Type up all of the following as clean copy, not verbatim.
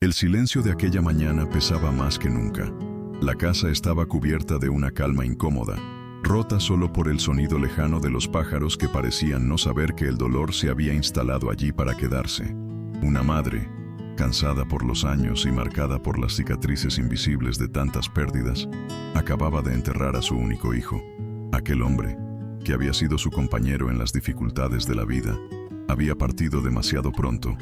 El silencio de aquella mañana pesaba más que nunca. La casa estaba cubierta de una calma incómoda, rota solo por el sonido lejano de los pájaros que parecían no saber que el dolor se había instalado allí para quedarse. Una madre, cansada por los años y marcada por las cicatrices invisibles de tantas pérdidas, acababa de enterrar a su único hijo. Aquel hombre, que había sido su compañero en las dificultades de la vida, había partido demasiado pronto,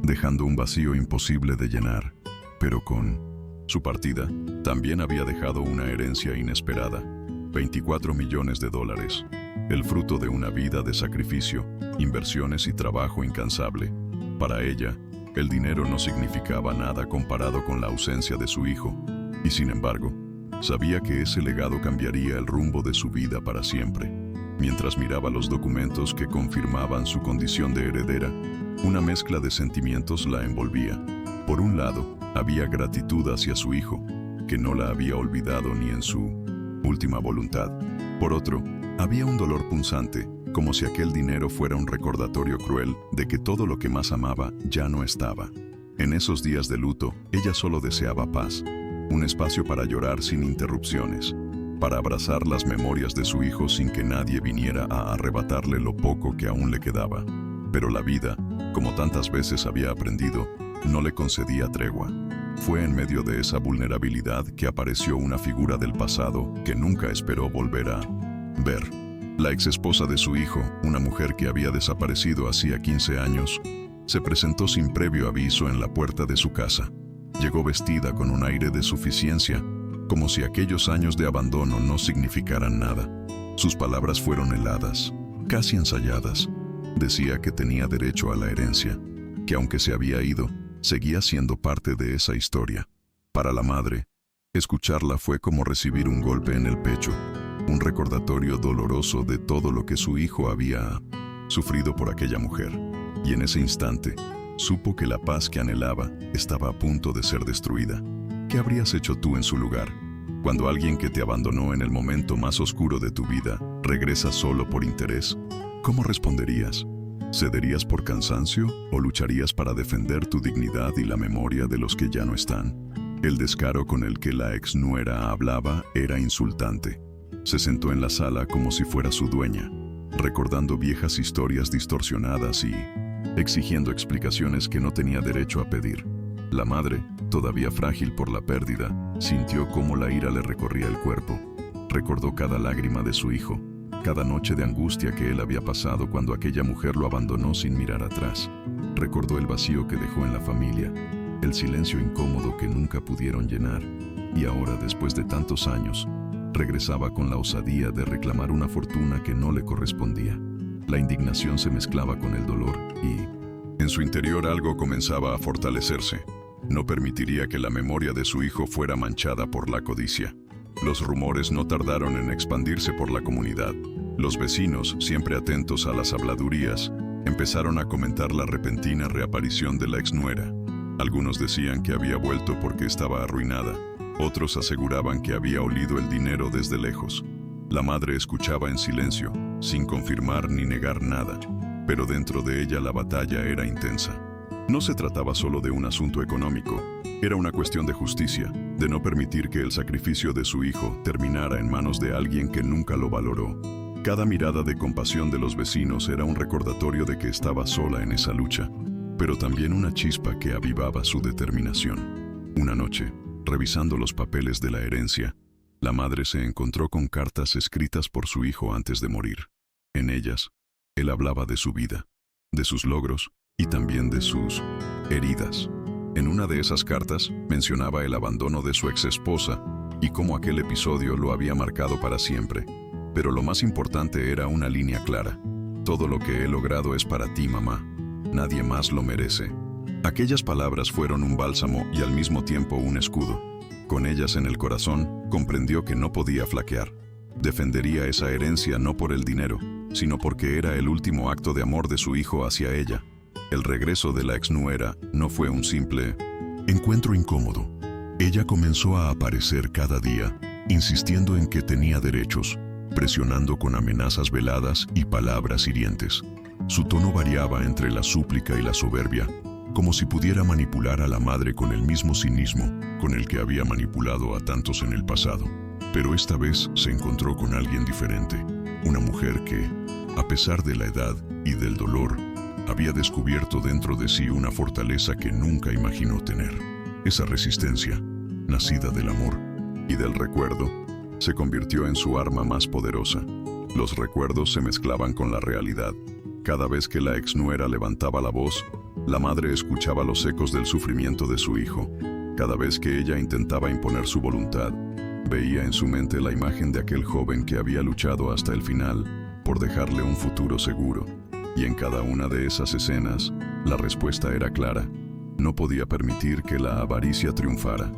dejando un vacío imposible de llenar. Pero con su partida, también había dejado una herencia inesperada: $24 millones, el fruto de una vida de sacrificio, inversiones y trabajo incansable. Para ella, el dinero no significaba nada comparado con la ausencia de su hijo, y sin embargo, sabía que ese legado cambiaría el rumbo de su vida para siempre. Mientras miraba los documentos que confirmaban su condición de heredera, una mezcla de sentimientos la envolvía. Por un lado, había gratitud hacia su hijo, que no la había olvidado ni en su última voluntad. Por otro, había un dolor punzante, como si aquel dinero fuera un recordatorio cruel de que todo lo que más amaba ya no estaba. En esos días de luto, ella solo deseaba paz, un espacio para llorar sin interrupciones, para abrazar las memorias de su hijo sin que nadie viniera a arrebatarle lo poco que aún le quedaba. Pero la vida, como tantas veces había aprendido, no le concedía tregua. Fue en medio de esa vulnerabilidad que apareció una figura del pasado que nunca esperó volver a ver. La exesposa de su hijo, una mujer que había desaparecido hacía 15 años, se presentó sin previo aviso en la puerta de su casa. Llegó vestida con un aire de suficiencia, como si aquellos años de abandono no significaran nada. Sus palabras fueron heladas, casi ensayadas. Decía que tenía derecho a la herencia, que aunque se había ido, seguía siendo parte de esa historia. Para la madre, escucharla fue como recibir un golpe en el pecho, un recordatorio doloroso de todo lo que su hijo había sufrido por aquella mujer. Y en ese instante, supo que la paz que anhelaba estaba a punto de ser destruida. ¿Qué habrías hecho tú en su lugar? Cuando alguien que te abandonó en el momento más oscuro de tu vida regresa solo por interés, ¿cómo responderías? ¿Cederías por cansancio o lucharías para defender tu dignidad y la memoria de los que ya no están? El descaro con el que la exnuera hablaba era insultante. Se sentó en la sala como si fuera su dueña, recordando viejas historias distorsionadas y exigiendo explicaciones que no tenía derecho a pedir. La madre, todavía frágil por la pérdida, sintió cómo la ira le recorría el cuerpo. Recordó cada lágrima de su hijo, cada noche de angustia que él había pasado cuando aquella mujer lo abandonó sin mirar atrás. Recordó el vacío que dejó en la familia, el silencio incómodo que nunca pudieron llenar, y ahora, después de tantos años, regresaba con la osadía de reclamar una fortuna que no le correspondía. La indignación se mezclaba con el dolor y, en su interior, algo comenzaba a fortalecerse. No permitiría que la memoria de su hijo fuera manchada por la codicia. Los rumores no tardaron en expandirse por la comunidad. Los vecinos, siempre atentos a las habladurías, empezaron a comentar la repentina reaparición de la exnuera. Algunos decían que había vuelto porque estaba arruinada. Otros aseguraban que había olido el dinero desde lejos. La madre escuchaba en silencio, sin confirmar ni negar nada, pero dentro de ella la batalla era intensa. No se trataba solo de un asunto económico, era una cuestión de justicia, de no permitir que el sacrificio de su hijo terminara en manos de alguien que nunca lo valoró. Cada mirada de compasión de los vecinos era un recordatorio de que estaba sola en esa lucha, pero también una chispa que avivaba su determinación. Una noche, revisando los papeles de la herencia, la madre se encontró con cartas escritas por su hijo antes de morir. En ellas, él hablaba de su vida, de sus logros y también de sus heridas. En una de esas cartas mencionaba el abandono de su exesposa y cómo aquel episodio lo había marcado para siempre. Pero lo más importante era una línea clara: todo lo que he logrado es para ti, mamá. Nadie más lo merece. Aquellas palabras fueron un bálsamo y al mismo tiempo un escudo. Con ellas en el corazón, comprendió que no podía flaquear. Defendería esa herencia no por el dinero, sino porque era el último acto de amor de su hijo hacia ella. El regreso de la exnuera no fue un simple encuentro incómodo. Ella comenzó a aparecer cada día, insistiendo en que tenía derechos, presionando con amenazas veladas y palabras hirientes. Su tono variaba entre la súplica y la soberbia, como si pudiera manipular a la madre con el mismo cinismo con el que había manipulado a tantos en el pasado. Pero esta vez se encontró con alguien diferente, una mujer que, a pesar de la edad y del dolor, había descubierto dentro de sí una fortaleza que nunca imaginó tener. Esa resistencia, nacida del amor y del recuerdo, se convirtió en su arma más poderosa. Los recuerdos se mezclaban con la realidad. Cada vez que la exnuera levantaba la voz, la madre escuchaba los ecos del sufrimiento de su hijo. Cada vez que ella intentaba imponer su voluntad, veía en su mente la imagen de aquel joven que había luchado hasta el final por dejarle un futuro seguro. Y en cada una de esas escenas, la respuesta era clara. No podía permitir que la avaricia triunfara.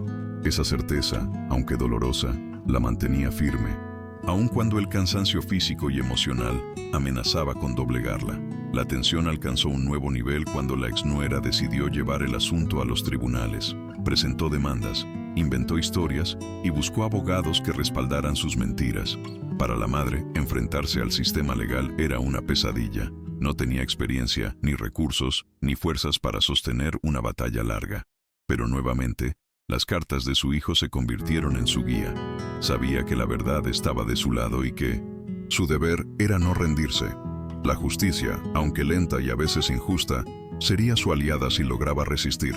Esa certeza, aunque dolorosa, la mantenía firme, aun cuando el cansancio físico y emocional amenazaba con doblegarla. La tensión alcanzó un nuevo nivel cuando la exnuera decidió llevar el asunto a los tribunales. Presentó demandas, inventó historias y buscó abogados que respaldaran sus mentiras. Para la madre, enfrentarse al sistema legal era una pesadilla. No tenía experiencia, ni recursos, ni fuerzas para sostener una batalla larga. Pero nuevamente, las cartas de su hijo se convirtieron en su guía. Sabía que la verdad estaba de su lado y que su deber era no rendirse. La justicia, aunque lenta y a veces injusta, sería su aliada si lograba resistir.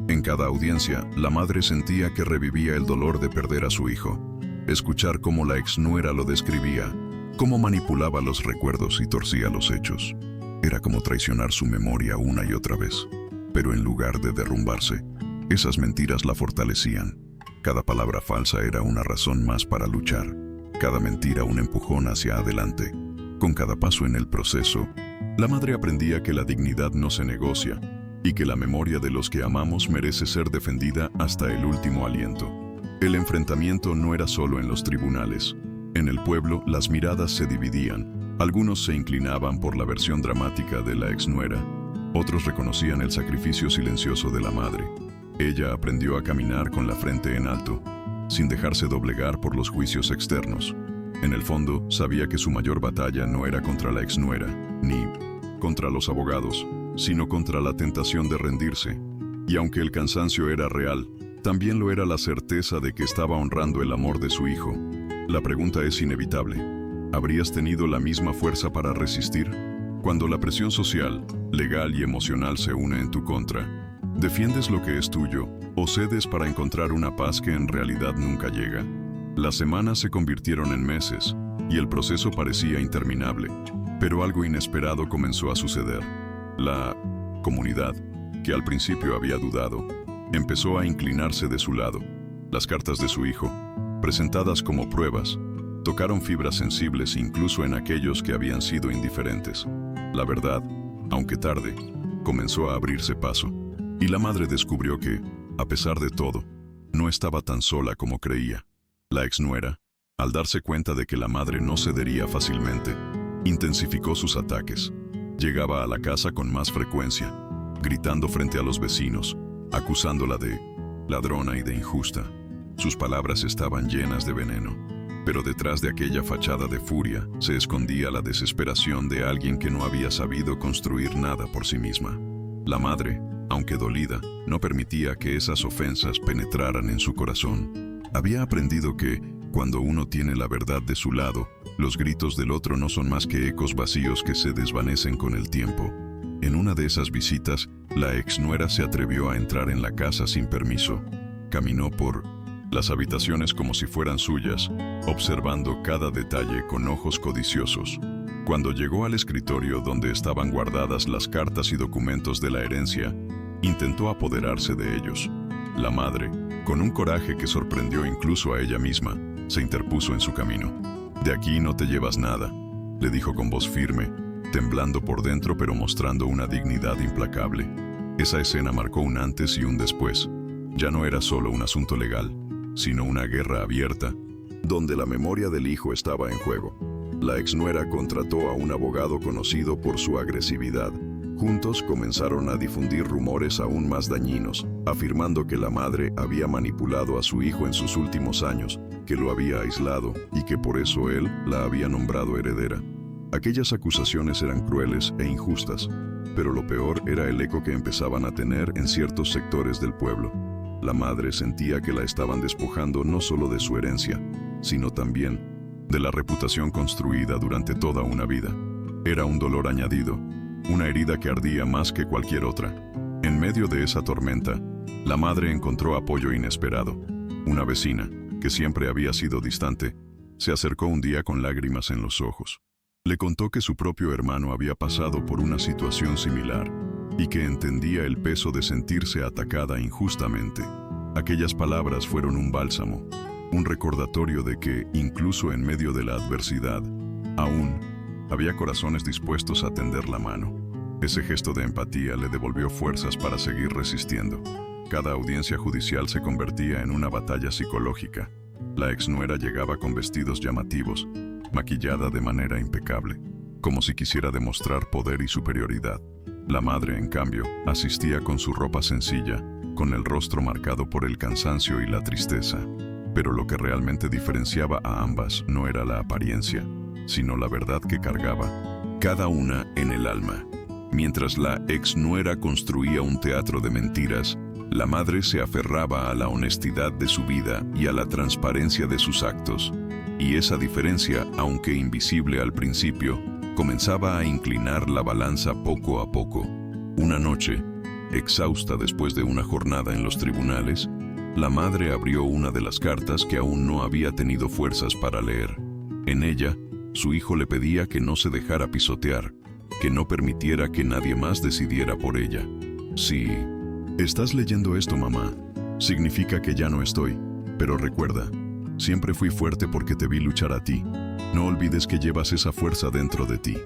En cada audiencia, la madre sentía que revivía el dolor de perder a su hijo. Escuchar cómo la exnuera lo describía, cómo manipulaba los recuerdos y torcía los hechos. Era como traicionar su memoria una y otra vez. Pero en lugar de derrumbarse, esas mentiras la fortalecían. Cada palabra falsa era una razón más para luchar. Cada mentira un empujón hacia adelante. Con cada paso en el proceso, la madre aprendía que la dignidad no se negocia y que la memoria de los que amamos merece ser defendida hasta el último aliento. El enfrentamiento no era solo en los tribunales. En el pueblo, las miradas se dividían. Algunos se inclinaban por la versión dramática de la exnuera. Otros reconocían el sacrificio silencioso de la madre. Ella aprendió a caminar con la frente en alto, sin dejarse doblegar por los juicios externos. En el fondo, sabía que su mayor batalla no era contra la exnuera, ni contra los abogados, sino contra la tentación de rendirse. Y aunque el cansancio era real, también lo era la certeza de que estaba honrando el amor de su hijo. La pregunta es inevitable. ¿Habrías tenido la misma fuerza para resistir? Cuando la presión social, legal y emocional se une en tu contra, ¿defiendes lo que es tuyo o cedes para encontrar una paz que en realidad nunca llega? Las semanas se convirtieron en meses y el proceso parecía interminable, pero algo inesperado comenzó a suceder. La comunidad, que al principio había dudado, empezó a inclinarse de su lado. Las cartas de su hijo, presentadas como pruebas, tocaron fibras sensibles incluso en aquellos que habían sido indiferentes. La verdad, aunque tarde, comenzó a abrirse paso, y la madre descubrió que, a pesar de todo, no estaba tan sola como creía. La exnuera, al darse cuenta de que la madre no cedería fácilmente, intensificó sus ataques. Llegaba a la casa con más frecuencia, gritando frente a los vecinos, acusándola de ladrona y de injusta. Sus palabras estaban llenas de veneno, pero detrás de aquella fachada de furia se escondía la desesperación de alguien que no había sabido construir nada por sí misma. La madre, aunque dolida, no permitía que esas ofensas penetraran en su corazón. Había aprendido que, cuando uno tiene la verdad de su lado, los gritos del otro no son más que ecos vacíos que se desvanecen con el tiempo. En una de esas visitas, la exnuera se atrevió a entrar en la casa sin permiso. Caminó por las habitaciones como si fueran suyas, observando cada detalle con ojos codiciosos. Cuando llegó al escritorio donde estaban guardadas las cartas y documentos de la herencia, intentó apoderarse de ellos. La madre, con un coraje que sorprendió incluso a ella misma, se interpuso en su camino. «De aquí no te llevas nada», le dijo con voz firme, temblando por dentro pero mostrando una dignidad implacable. Esa escena marcó un antes y un después. Ya no era solo un asunto legal, sino una guerra abierta, donde la memoria del hijo estaba en juego. La exnuera contrató a un abogado conocido por su agresividad. Juntos comenzaron a difundir rumores aún más dañinos, afirmando que la madre había manipulado a su hijo en sus últimos años, que lo había aislado y que por eso él la había nombrado heredera. Aquellas acusaciones eran crueles e injustas, Pero lo peor era el eco que empezaban a tener en ciertos sectores del pueblo. La madre sentía que la estaban despojando no solo de su herencia, sino también de la reputación construida durante toda una vida. Era un dolor añadido, una herida que ardía más que cualquier otra. En medio de esa tormenta, la madre encontró apoyo inesperado. Una vecina, que siempre había sido distante, se acercó un día con lágrimas en los ojos. Le contó que su propio hermano había pasado por una situación similar y que entendía el peso de sentirse atacada injustamente. Aquellas palabras fueron un bálsamo, un recordatorio de que, incluso en medio de la adversidad, aún había corazones dispuestos a tender la mano. Ese gesto de empatía le devolvió fuerzas para seguir resistiendo. Cada audiencia judicial se convertía en una batalla psicológica. La exnuera llegaba con vestidos llamativos, maquillada de manera impecable, como si quisiera demostrar poder y superioridad. La madre, en cambio, asistía con su ropa sencilla, con el rostro marcado por el cansancio y la tristeza. Pero lo que realmente diferenciaba a ambas no era la apariencia, sino la verdad que cargaba, cada una en el alma. Mientras la exnuera construía un teatro de mentiras, la madre se aferraba a la honestidad de su vida y a la transparencia de sus actos. Y esa diferencia, aunque invisible al principio, comenzaba a inclinar la balanza poco a poco. Una noche, exhausta después de una jornada en los tribunales, la madre abrió una de las cartas que aún no había tenido fuerzas para leer. En ella, su hijo le pedía que no se dejara pisotear, que no permitiera que nadie más decidiera por ella. Si estás leyendo esto, mamá, significa que ya no estoy, pero recuerda, siempre fui fuerte porque te vi luchar a ti. No olvides que llevas esa fuerza dentro de ti.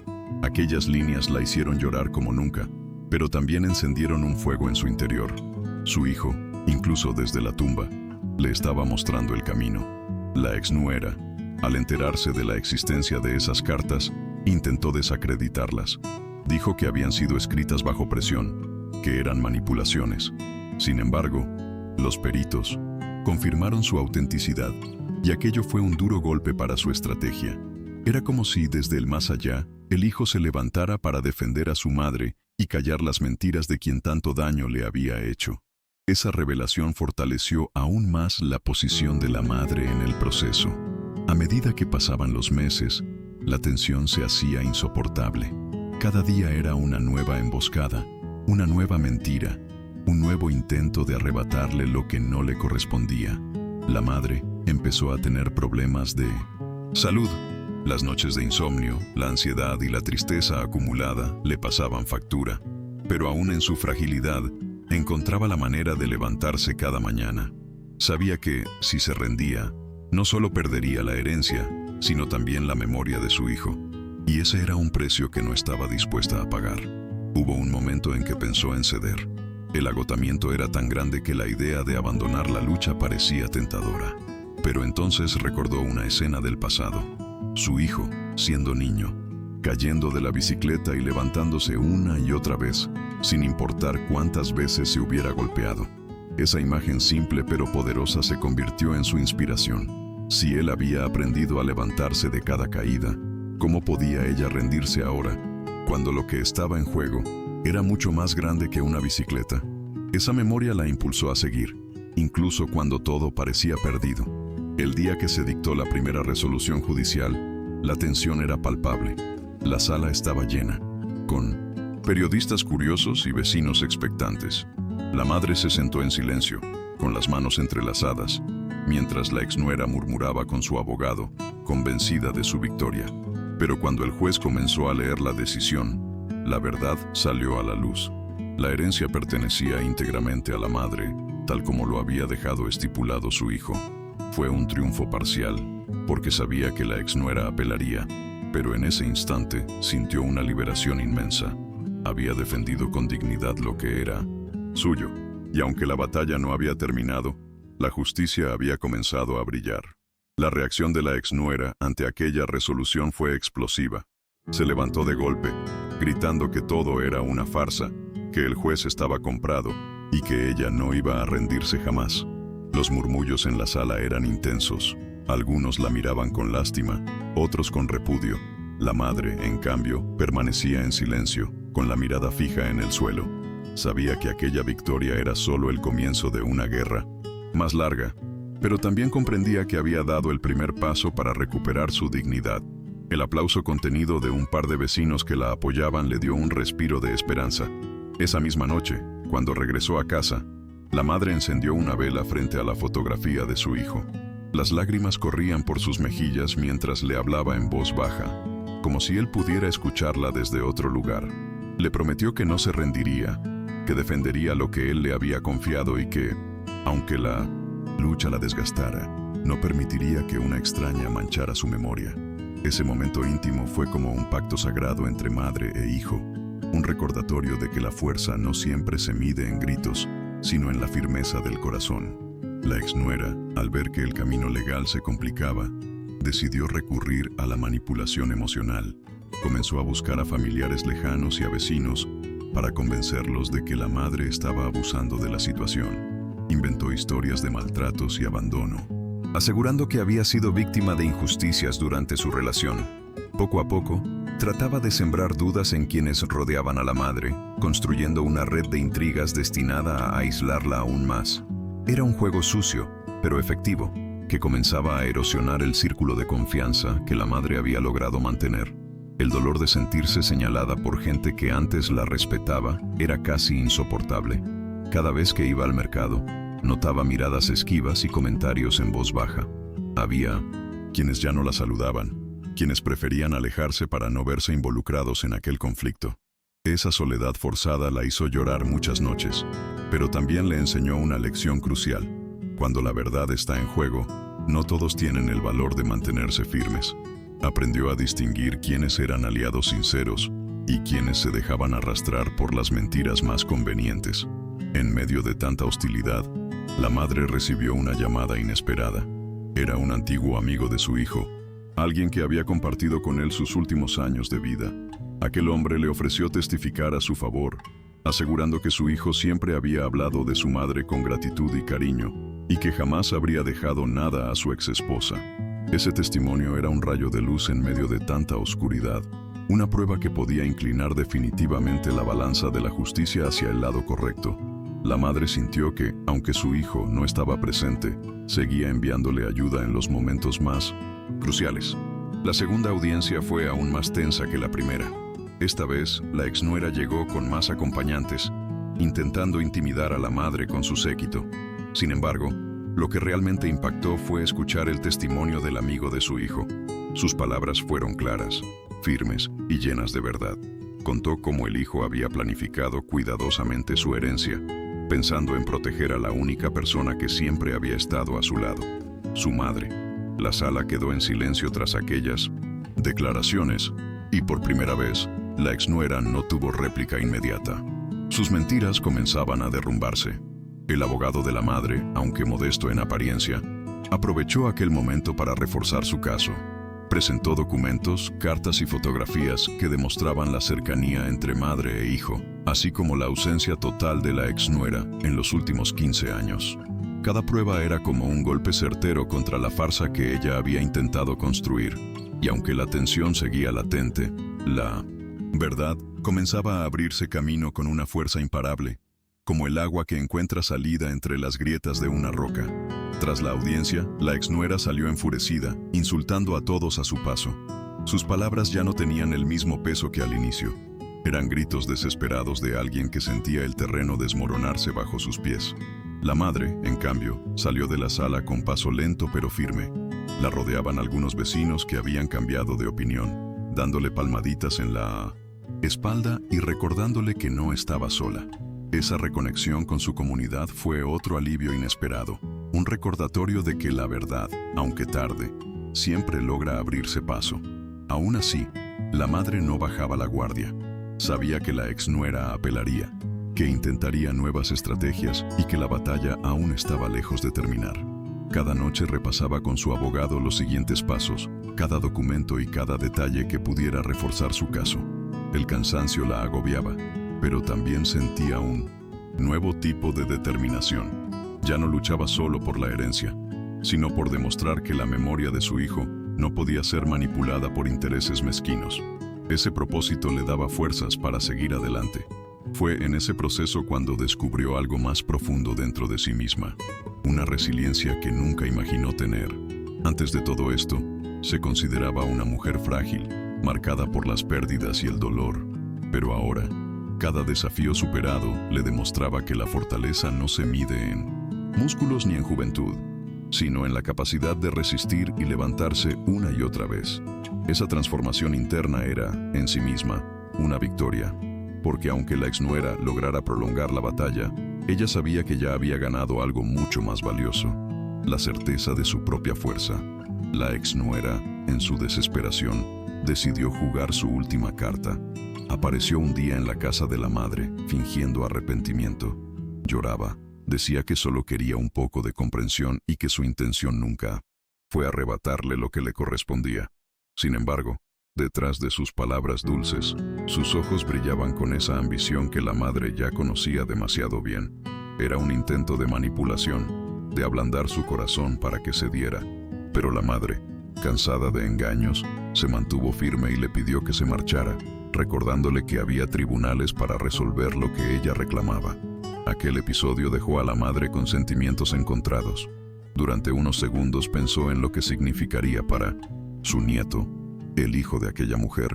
Aquellas líneas la hicieron llorar como nunca, pero también encendieron un fuego en su interior. Su hijo, incluso desde la tumba, le estaba mostrando el camino. La exnuera, al enterarse de la existencia de esas cartas, intentó desacreditarlas. Dijo que habían sido escritas bajo presión, que eran manipulaciones. Sin embargo, los peritos confirmaron su autenticidad, y aquello fue un duro golpe para su estrategia. Era como si, desde el más allá, el hijo se levantara para defender a su madre y callar las mentiras de quien tanto daño le había hecho. Esa revelación fortaleció aún más la posición de la madre en el proceso. A medida que pasaban los meses, la tensión se hacía insoportable. Cada día era una nueva emboscada, una nueva mentira, un nuevo intento de arrebatarle lo que no le correspondía. La madre empezó a tener problemas de salud. Las noches de insomnio, la ansiedad y la tristeza acumulada le pasaban factura, pero aún en su fragilidad, encontraba la manera de levantarse cada mañana. Sabía que, si se rendía, no solo perdería la herencia, sino también la memoria de su hijo, y ese era un precio que no estaba dispuesta a pagar. Hubo un momento en que pensó en ceder. El agotamiento era tan grande que la idea de abandonar la lucha parecía tentadora. Pero entonces recordó una escena del pasado. Su hijo, siendo niño, cayendo de la bicicleta y levantándose una y otra vez, sin importar cuántas veces se hubiera golpeado. Esa imagen simple pero poderosa se convirtió en su inspiración. Si él había aprendido a levantarse de cada caída, ¿cómo podía ella rendirse ahora, cuando lo que estaba en juego era mucho más grande que una bicicleta? Esa memoria la impulsó a seguir, incluso cuando todo parecía perdido. El día que se dictó la primera resolución judicial, la tensión era palpable. La sala estaba llena, con periodistas curiosos y vecinos expectantes. La madre se sentó en silencio, con las manos entrelazadas, mientras la exnuera murmuraba con su abogado, convencida de su victoria. Pero cuando el juez comenzó a leer la decisión, la verdad salió a la luz. La herencia pertenecía íntegramente a la madre, tal como lo había dejado estipulado su hijo. Fue un triunfo parcial, porque sabía que la exnuera apelaría, pero en ese instante sintió una liberación inmensa. Había defendido con dignidad lo que era suyo, y aunque la batalla no había terminado, la justicia había comenzado a brillar. La reacción de la exnuera ante aquella resolución fue explosiva. Se levantó de golpe, gritando que todo era una farsa, que el juez estaba comprado y que ella no iba a rendirse jamás. Los murmullos en la sala eran intensos. Algunos la miraban con lástima, otros con repudio. La madre, en cambio, permanecía en silencio, con la mirada fija en el suelo. Sabía que aquella victoria era solo el comienzo de una guerra, más larga, pero también comprendía que había dado el primer paso para recuperar su dignidad. El aplauso contenido de un par de vecinos que la apoyaban le dio un respiro de esperanza. Esa misma noche, cuando regresó a casa, la madre encendió una vela frente a la fotografía de su hijo. Las lágrimas corrían por sus mejillas mientras le hablaba en voz baja, como si él pudiera escucharla desde otro lugar. Le prometió que no se rendiría, que defendería lo que él le había confiado y que, aunque la lucha la desgastara, no permitiría que una extraña manchara su memoria. Ese momento íntimo fue como un pacto sagrado entre madre e hijo, un recordatorio de que la fuerza no siempre se mide en gritos, sino en la firmeza del corazón. La exnuera, al ver que el camino legal se complicaba, decidió recurrir a la manipulación emocional. Comenzó a buscar a familiares lejanos y a vecinos para convencerlos de que la madre estaba abusando de la situación. Inventó historias de maltratos y abandono, asegurando que había sido víctima de injusticias durante su relación. Poco a poco, trataba de sembrar dudas en quienes rodeaban a la madre, construyendo una red de intrigas destinada a aislarla aún más. Era un juego sucio, pero efectivo, que comenzaba a erosionar el círculo de confianza que la madre había logrado mantener. El dolor de sentirse señalada por gente que antes la respetaba era casi insoportable. Cada vez que iba al mercado, notaba miradas esquivas y comentarios en voz baja. Había quienes ya no la saludaban, quienes preferían alejarse para no verse involucrados en aquel conflicto. Esa soledad forzada la hizo llorar muchas noches, pero también le enseñó una lección crucial. Cuando la verdad está en juego, no todos tienen el valor de mantenerse firmes. Aprendió a distinguir quiénes eran aliados sinceros y quiénes se dejaban arrastrar por las mentiras más convenientes. En medio de tanta hostilidad, la madre recibió una llamada inesperada. Era un antiguo amigo de su hijo, alguien que había compartido con él sus últimos años de vida. Aquel hombre le ofreció testificar a su favor, asegurando que su hijo siempre había hablado de su madre con gratitud y cariño, y que jamás habría dejado nada a su exesposa. Ese testimonio era un rayo de luz en medio de tanta oscuridad, una prueba que podía inclinar definitivamente la balanza de la justicia hacia el lado correcto. La madre sintió que, aunque su hijo no estaba presente, seguía enviándole ayuda en los momentos más cruciales. La segunda audiencia fue aún más tensa que la primera. Esta vez, la exnuera llegó con más acompañantes, intentando intimidar a la madre con su séquito. Sin embargo, lo que realmente impactó fue escuchar el testimonio del amigo de su hijo. Sus palabras fueron claras, firmes y llenas de verdad. Contó cómo el hijo había planificado cuidadosamente su herencia, pensando en proteger a la única persona que siempre había estado a su lado, su madre. La sala quedó en silencio tras aquellas declaraciones, y por primera vez, la exnuera no tuvo réplica inmediata. Sus mentiras comenzaban a derrumbarse. El abogado de la madre, aunque modesto en apariencia, aprovechó aquel momento para reforzar su caso. Presentó documentos, cartas y fotografías que demostraban la cercanía entre madre e hijo, así como la ausencia total de la exnuera en los últimos 15 años. Cada prueba era como un golpe certero contra la farsa que ella había intentado construir, y aunque la tensión seguía latente, la verdad comenzaba a abrirse camino con una fuerza imparable, como el agua que encuentra salida entre las grietas de una roca. Tras la audiencia, la exnuera salió enfurecida, insultando a todos a su paso. Sus palabras ya no tenían el mismo peso que al inicio. Eran gritos desesperados de alguien que sentía el terreno desmoronarse bajo sus pies. La madre, en cambio, salió de la sala con paso lento pero firme. La rodeaban algunos vecinos que habían cambiado de opinión, dándole palmaditas en la espalda y recordándole que no estaba sola. Esa reconexión con su comunidad fue otro alivio inesperado, un recordatorio de que la verdad, aunque tarde, siempre logra abrirse paso. Aún así, la madre no bajaba la guardia. Sabía que la exnuera apelaría, que intentaría nuevas estrategias y que la batalla aún estaba lejos de terminar. Cada noche repasaba con su abogado los siguientes pasos, cada documento y cada detalle que pudiera reforzar su caso. El cansancio la agobiaba, pero también sentía un nuevo tipo de determinación. Ya no luchaba solo por la herencia, sino por demostrar que la memoria de su hijo no podía ser manipulada por intereses mezquinos. Ese propósito le daba fuerzas para seguir adelante. Fue en ese proceso cuando descubrió algo más profundo dentro de sí misma, una resiliencia que nunca imaginó tener. Antes de todo esto, se consideraba una mujer frágil, marcada por las pérdidas y el dolor. Pero ahora, cada desafío superado le demostraba que la fortaleza no se mide en músculos ni en juventud, sino en la capacidad de resistir y levantarse una y otra vez. Esa transformación interna era, en sí misma, una victoria, porque aunque la exnuera lograra prolongar la batalla, ella sabía que ya había ganado algo mucho más valioso, la certeza de su propia fuerza. La exnuera, en su desesperación, decidió jugar su última carta. Apareció un día en la casa de la madre, fingiendo arrepentimiento. Lloraba, decía que solo quería un poco de comprensión y que su intención nunca fue arrebatarle lo que le correspondía. Sin embargo, detrás de sus palabras dulces, sus ojos brillaban con esa ambición que la madre ya conocía demasiado bien. Era un intento de manipulación, de ablandar su corazón para que cediera. Pero la madre, cansada de engaños, se mantuvo firme y le pidió que se marchara, recordándole que había tribunales para resolver lo que ella reclamaba. Aquel episodio dejó a la madre con sentimientos encontrados. Durante unos segundos pensó en lo que significaría para su nieto, el hijo de aquella mujer,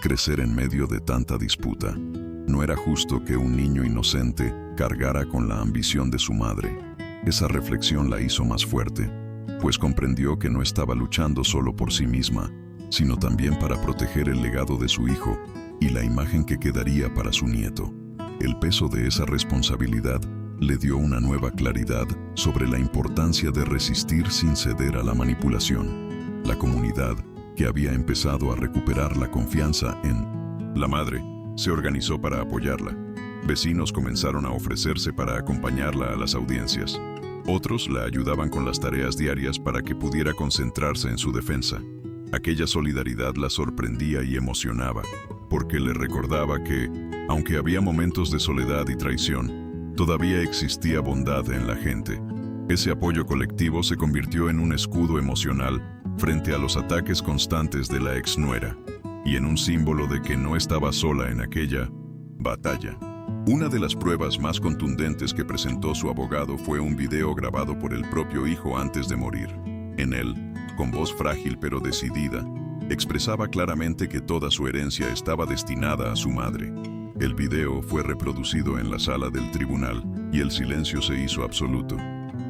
crecer en medio de tanta disputa. No era justo que un niño inocente cargara con la ambición de su madre. Esa reflexión la hizo más fuerte, pues comprendió que no estaba luchando solo por sí misma, sino también para proteger el legado de su hijo y la imagen que quedaría para su nieto. El peso de esa responsabilidad le dio una nueva claridad sobre la importancia de resistir sin ceder a la manipulación. La comunidad, que había empezado a recuperar la confianza en la madre, se organizó para apoyarla. Vecinos comenzaron a ofrecerse para acompañarla a las audiencias. Otros la ayudaban con las tareas diarias para que pudiera concentrarse en su defensa. Aquella solidaridad la sorprendía y emocionaba, porque le recordaba que, aunque había momentos de soledad y traición, todavía existía bondad en la gente. Ese apoyo colectivo se convirtió en un escudo emocional frente a los ataques constantes de la exnuera, y en un símbolo de que no estaba sola en aquella batalla. Una de las pruebas más contundentes que presentó su abogado fue un video grabado por el propio hijo antes de morir. En él, con voz frágil pero decidida, expresaba claramente que toda su herencia estaba destinada a su madre. El video fue reproducido en la sala del tribunal y el silencio se hizo absoluto.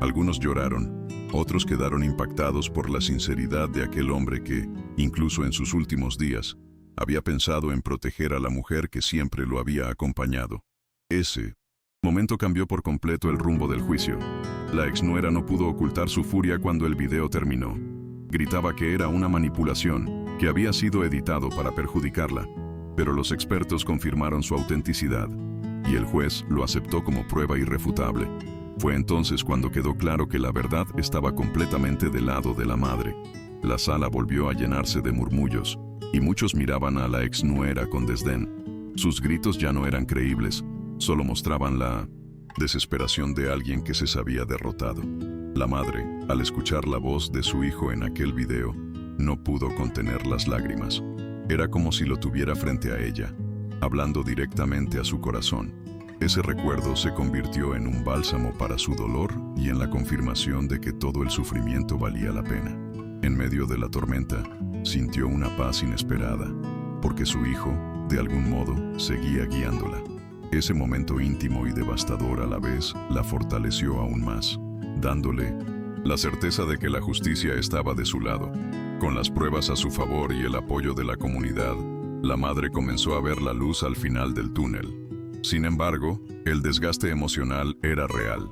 Algunos lloraron, otros quedaron impactados por la sinceridad de aquel hombre que, incluso en sus últimos días, había pensado en proteger a la mujer que siempre lo había acompañado. Ese momento cambió por completo el rumbo del juicio. La exnuera no pudo ocultar su furia cuando el video terminó. Gritaba que era una manipulación, que había sido editado para perjudicarla, pero los expertos confirmaron su autenticidad, y el juez lo aceptó como prueba irrefutable. Fue entonces cuando quedó claro que la verdad estaba completamente del lado de la madre. La sala volvió a llenarse de murmullos, y muchos miraban a la exnuera con desdén. Sus gritos ya no eran creíbles, solo mostraban la desesperación de alguien que se sabía derrotado. La madre, al escuchar la voz de su hijo en aquel video, no pudo contener las lágrimas. Era como si lo tuviera frente a ella, hablando directamente a su corazón. Ese recuerdo se convirtió en un bálsamo para su dolor y en la confirmación de que todo el sufrimiento valía la pena. En medio de la tormenta, sintió una paz inesperada, porque su hijo, de algún modo, seguía guiándola. Ese momento íntimo y devastador a la vez la fortaleció aún más, dándole la certeza de que la justicia estaba de su lado. Con las pruebas a su favor y el apoyo de la comunidad, la madre comenzó a ver la luz al final del túnel. Sin embargo, el desgaste emocional era real.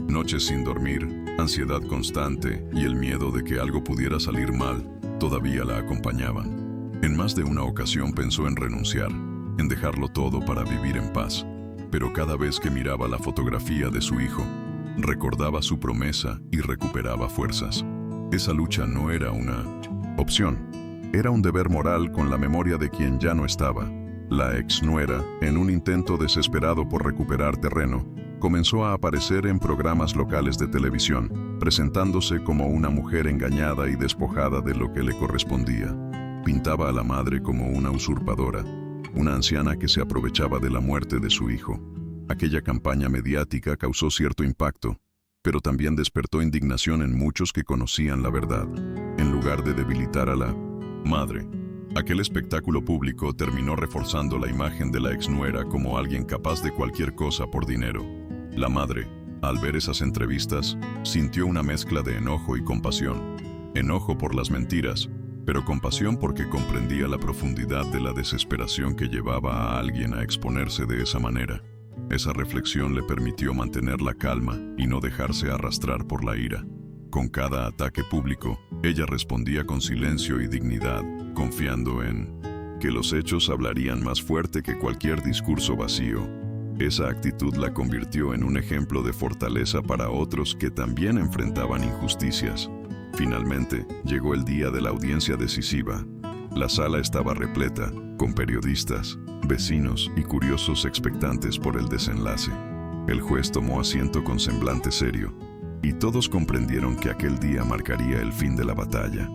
Noches sin dormir, ansiedad constante y el miedo de que algo pudiera salir mal todavía la acompañaban. En más de una ocasión pensó en renunciar, en dejarlo todo para vivir en paz. Pero cada vez que miraba la fotografía de su hijo, recordaba su promesa y recuperaba fuerzas. Esa lucha no era una opción, era un deber moral con la memoria de quien ya no estaba. La exnuera, en un intento desesperado por recuperar terreno, comenzó a aparecer en programas locales de televisión, presentándose como una mujer engañada y despojada de lo que le correspondía. pintaba a la madre como una usurpadora, una anciana que se aprovechaba de la muerte de su hijo. Aquella campaña mediática causó cierto impacto, pero también despertó indignación en muchos que conocían la verdad. En lugar de debilitar a la madre, aquel espectáculo público terminó reforzando la imagen de la exnuera como alguien capaz de cualquier cosa por dinero. La madre, al ver esas entrevistas, sintió una mezcla de enojo y compasión. Enojo por las mentiras, pero compasión porque comprendía la profundidad de la desesperación que llevaba a alguien a exponerse de esa manera. Esa reflexión le permitió mantener la calma y no dejarse arrastrar por la ira. Con cada ataque público, ella respondía con silencio y dignidad, confiando en que los hechos hablarían más fuerte que cualquier discurso vacío. Esa actitud la convirtió en un ejemplo de fortaleza para otros que también enfrentaban injusticias. Finalmente, llegó el día de la audiencia decisiva. La sala estaba repleta, con periodistas, vecinos y curiosos expectantes por el desenlace. El juez tomó asiento con semblante serio, y todos comprendieron que aquel día marcaría el fin de la batalla.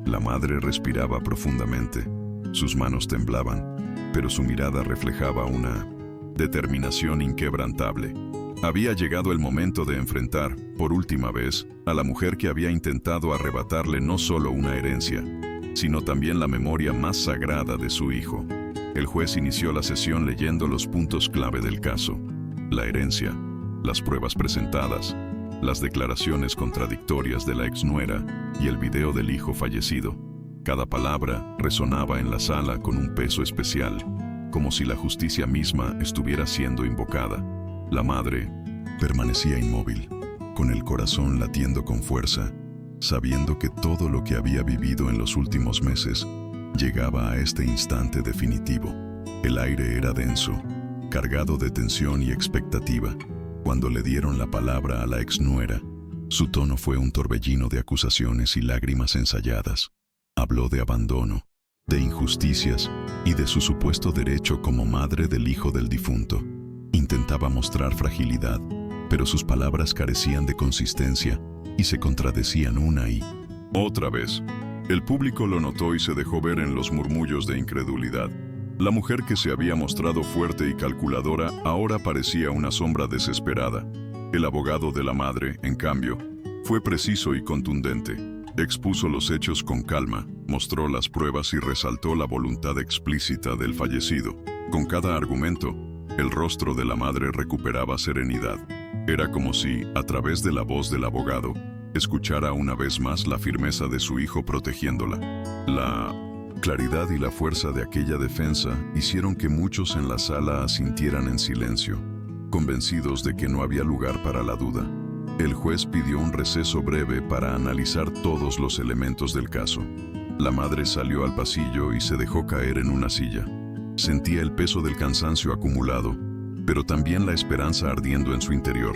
La madre respiraba profundamente, sus manos temblaban, pero su mirada reflejaba una determinación inquebrantable. Había llegado el momento de enfrentar, por última vez, a la mujer que había intentado arrebatarle no solo una herencia, sino también la memoria más sagrada de su hijo. El juez inició la sesión leyendo los puntos clave del caso: la herencia, las pruebas presentadas, las declaraciones contradictorias de la exnuera y el video del hijo fallecido. Cada palabra resonaba en la sala con un peso especial, como si la justicia misma estuviera siendo invocada. La madre permanecía inmóvil, con el corazón latiendo con fuerza, sabiendo que todo lo que había vivido en los últimos meses llegaba a este instante definitivo. El aire era denso, cargado de tensión y expectativa. Cuando le dieron la palabra a la exnuera, su tono fue un torbellino de acusaciones y lágrimas ensayadas. Habló de abandono, de injusticias y de su supuesto derecho como madre del hijo del difunto. Intentaba mostrar fragilidad, pero sus palabras carecían de consistencia y se contradecían una y otra vez. El público lo notó y se dejó ver en los murmullos de incredulidad. La mujer que se había mostrado fuerte y calculadora ahora parecía una sombra desesperada. El abogado de la madre, en cambio, fue preciso y contundente. Expuso los hechos con calma, mostró las pruebas y resaltó la voluntad explícita del fallecido. Con cada argumento, el rostro de la madre recuperaba serenidad. Era como si, a través de la voz del abogado, escuchara una vez más la firmeza de su hijo protegiéndola. La claridad y la fuerza de aquella defensa hicieron que muchos en la sala asintieran en silencio, convencidos de que no había lugar para la duda. El juez pidió un receso breve para analizar todos los elementos del caso. La madre salió al pasillo y se dejó caer en una silla. Sentía el peso del cansancio acumulado, pero también la esperanza ardiendo en su interior.